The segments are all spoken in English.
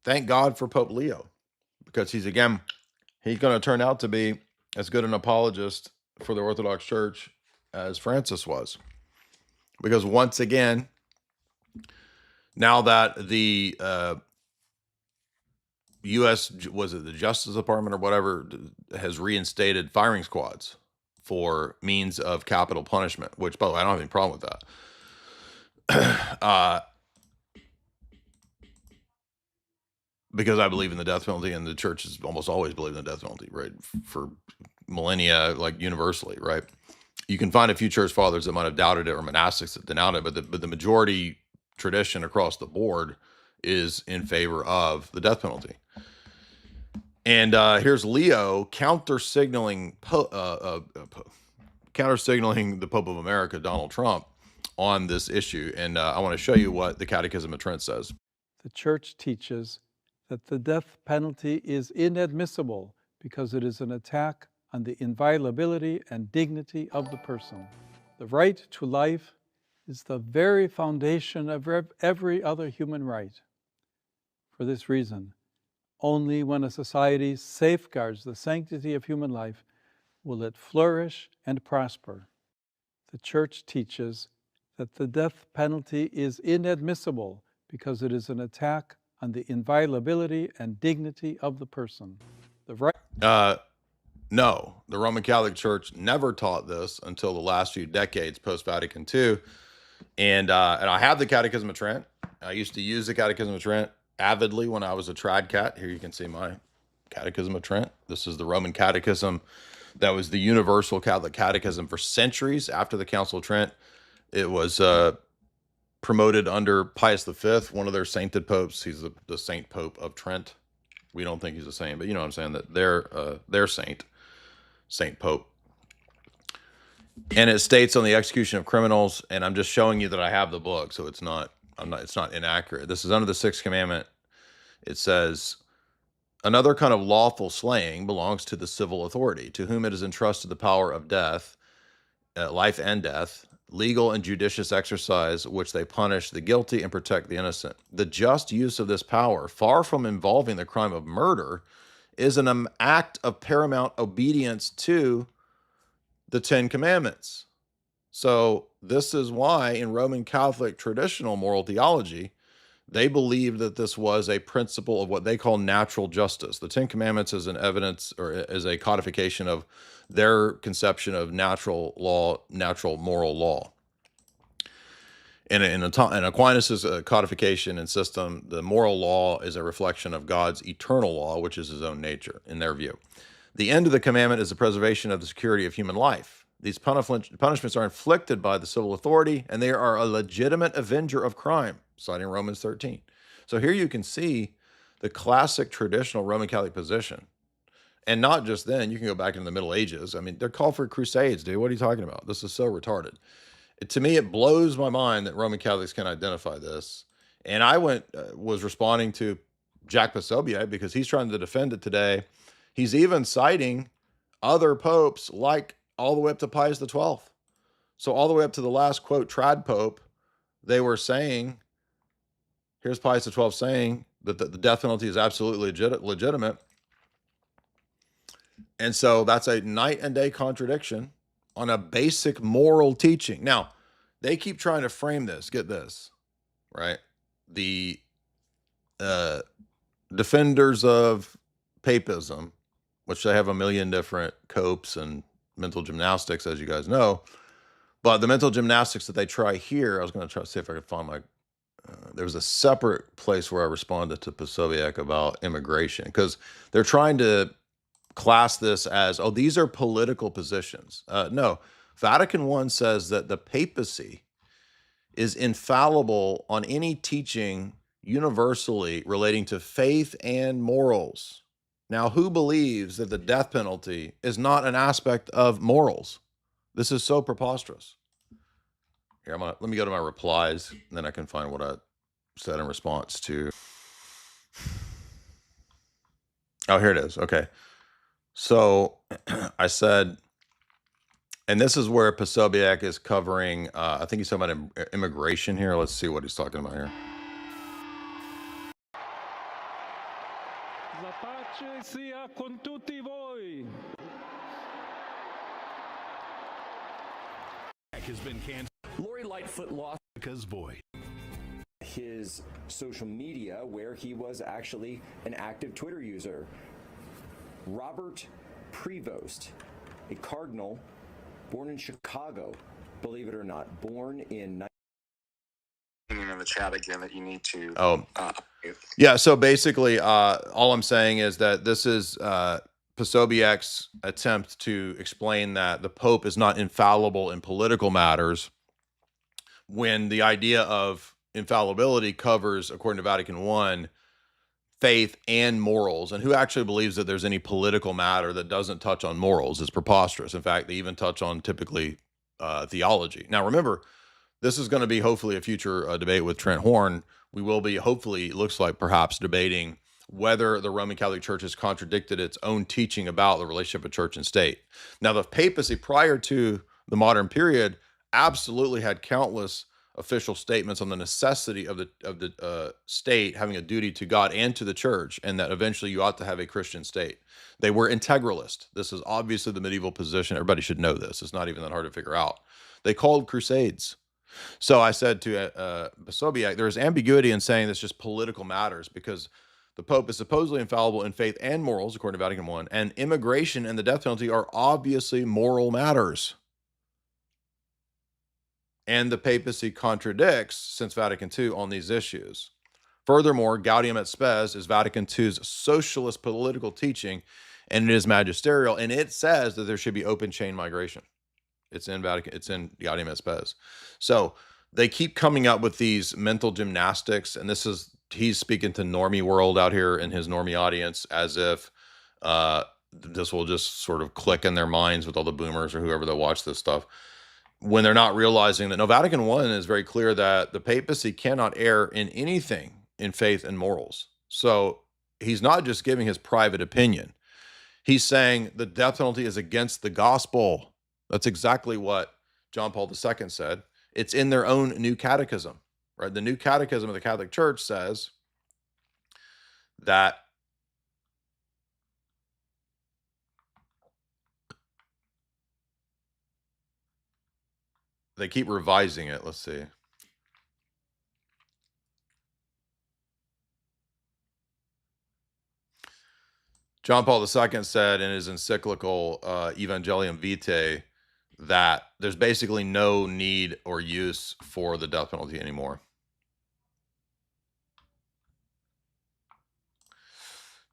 thank God for Pope Leo, because he's going to turn out to be as good an apologist for the Orthodox Church as Francis was. Because once again, now that the U.S., was it the Justice Department or whatever, has reinstated firing squads for means of capital punishment, which, by the way, I don't have any problem with that. Because I believe in the death penalty, and the church has almost always believed in the death penalty, right? For millennia, like universally, right? You can find a few church fathers that might have doubted it, or monastics that denounced it, but the majority tradition across the board is in favor of the death penalty. And here's Leo counter-signaling the Pope of America, Donald Trump, on this issue. And I want to show you what the Catechism of Trent says. The Church teaches that the death penalty is inadmissible because it is an attack on the inviolability and dignity of the person. The right to life is the very foundation of every other human right. For this reason, only when a society safeguards the sanctity of human life will it flourish and prosper. The Church teaches that the death penalty is inadmissible because it is an attack on the inviolability and dignity of the person. No, the Roman Catholic Church never taught this until the last few decades post Vatican II. And I have the Catechism of Trent. I used to use the Catechism of Trent avidly when I was a trad cat. Here you can see my Catechism of Trent. This is the Roman Catechism that was the universal Catholic catechism for centuries after the Council of Trent. It was promoted under Pius V, one of their sainted popes. He's the Saint Pope of Trent. We don't think he's a saint, but you know what I'm saying, that their Saint Pope. And it states on the execution of criminals, and I'm just showing you that I have the book, so it's not inaccurate. This is under the Sixth Commandment. It says, another kind of lawful slaying belongs to the civil authority, to whom it is entrusted the power of death, life and death, legal and judicious exercise, which they punish the guilty and protect the innocent. The just use of this power, far from involving the crime of murder, is an act of paramount obedience to the Ten Commandments. So this is why in Roman Catholic traditional moral theology, they believed that this was a principle of what they call natural justice. The Ten Commandments is an evidence, or is a codification of their conception of natural law, natural moral law. In Aquinas' codification and system, the moral law is a reflection of God's eternal law, which is his own nature, in their view. The end of the commandment is the preservation of the security of human life. These punishments are inflicted by the civil authority, and they are a legitimate avenger of crime, citing Romans 13. So here you can see the classic traditional Roman Catholic position. And not just then, you can go back into the Middle Ages. I mean, they're called for crusades, dude. What are you talking about? This is so retarded. To me, it blows my mind that Roman Catholics can identify this. And I was responding to Jack Posobiec because he's trying to defend it today. He's even citing other popes, like all the way up to Pius XII. So all the way up to the last, quote, trad pope, they were saying, here's Pius XII saying that the death penalty is absolutely legitimate. And so that's a night and day contradiction on a basic moral teaching. Now, they keep trying to frame this. Get this, right? The defenders of papism, which they have a million different copes and mental gymnastics, as you guys know. But the mental gymnastics that they try here, I was going to try to see if I could find my, there was a separate place where I responded to Posobiec about immigration, because they're trying to class this as, oh, these are political positions. No, Vatican I says that the papacy is infallible on any teaching universally relating to faith and morals. Now, who believes that the death penalty is not an aspect of morals? This is so preposterous. Here, let me go to my replies, and then I can find what I said in response to. Oh, here it is. Okay. So I said, and this is where Posobiec is covering, I think he's talking about immigration here. Let's see what he's talking about here. La pace sia con tutti voi. Has been canceled. Lori Lightfoot lost America's voice. his social media, where he was actually an active Twitter user. Robert Prevost, a cardinal born in Chicago, believe it or not, born in in the chat again that you need to. Yeah. So basically, all I'm saying is that this is Posobiec's attempt to explain that the Pope is not infallible in political matters, when the idea of infallibility covers, according to Vatican I, faith and morals. And who actually believes that there's any political matter that doesn't touch on morals is preposterous. In fact, they even touch on typically theology. Now, remember, this is going to be hopefully a future debate with Trent Horn. We will be, hopefully, it looks like perhaps debating whether the Roman Catholic Church has contradicted its own teaching about the relationship of church and state. Now, the papacy prior to the modern period absolutely had countless official statements on the necessity of the state having a duty to God and to the church, and that eventually you ought to have a Christian state. They were integralist. This is obviously the medieval position. Everybody should know this. It's not even that hard to figure out. They called crusades. So I said to Posobiec, there's ambiguity in saying this just political matters, because the Pope is supposedly infallible in faith and morals, according to Vatican I, and immigration and the death penalty are obviously moral matters. And the papacy contradicts since Vatican II on these issues. Furthermore, Gaudium et Spes is Vatican II's socialist political teaching, and it is magisterial, and it says that there should be open chain migration. It's in Gaudium et Spes. So they keep coming up with these mental gymnastics, and he's speaking to normie world out here in his normie audience, as if this will just sort of click in their minds with all the boomers or whoever that watch this stuff, when they're not realizing that, no, Vatican I is very clear that the papacy cannot err in anything in faith and morals. So he's not just giving his private opinion. He's saying the death penalty is against the gospel. That's exactly what John Paul II said. It's in their own new catechism, right? The new catechism of the Catholic Church says that they keep revising it. Let's see. John Paul II said in his encyclical Evangelium Vitae that there's basically no need or use for the death penalty anymore.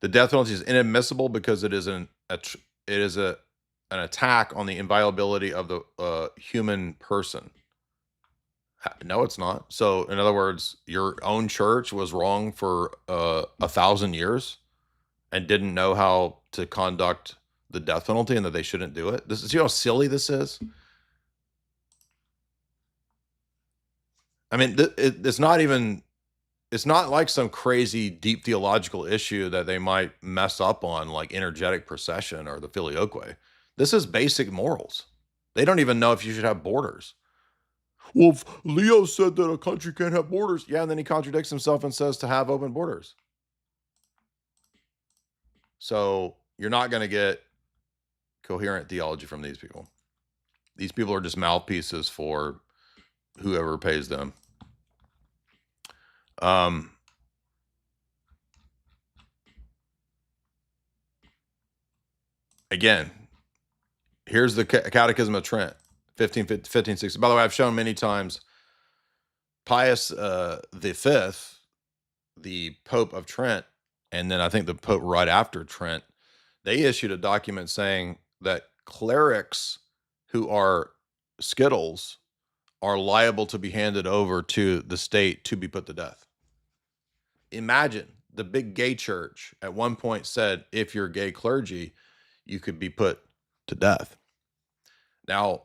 The death penalty is inadmissible because it is an attack on the inviolability of the human person. No, it's not. So, in other words, your own church was wrong for 1,000 years and didn't know how to conduct the death penalty, and that they shouldn't do it. This is, you know how silly this is? I mean, it's not like some crazy deep theological issue that they might mess up on, like energetic procession or the filioque. This is basic morals. They don't even know if you should have borders. Well, if Leo said that a country can't have borders, yeah, and then he contradicts himself and says to have open borders. So you're not going to get coherent theology from these people. These people are just mouthpieces for whoever pays them. Again, here's the Catechism of Trent, 1560. By the way, I've shown many times Pius V, the Pope of Trent, and then I think the Pope right after Trent, they issued a document saying that clerics who are skittles are liable to be handed over to the state to be put to death. Imagine the big gay church at one point said, if you're gay clergy, you could be put to death. Now,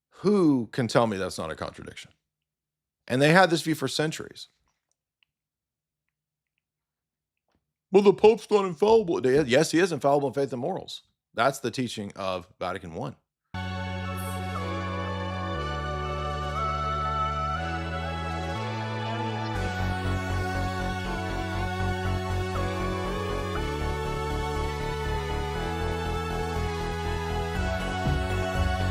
who can tell me that's not a contradiction? And they had this view for centuries. Well, the Pope's not infallible. Yes, he is infallible in faith and morals. That's the teaching of Vatican I.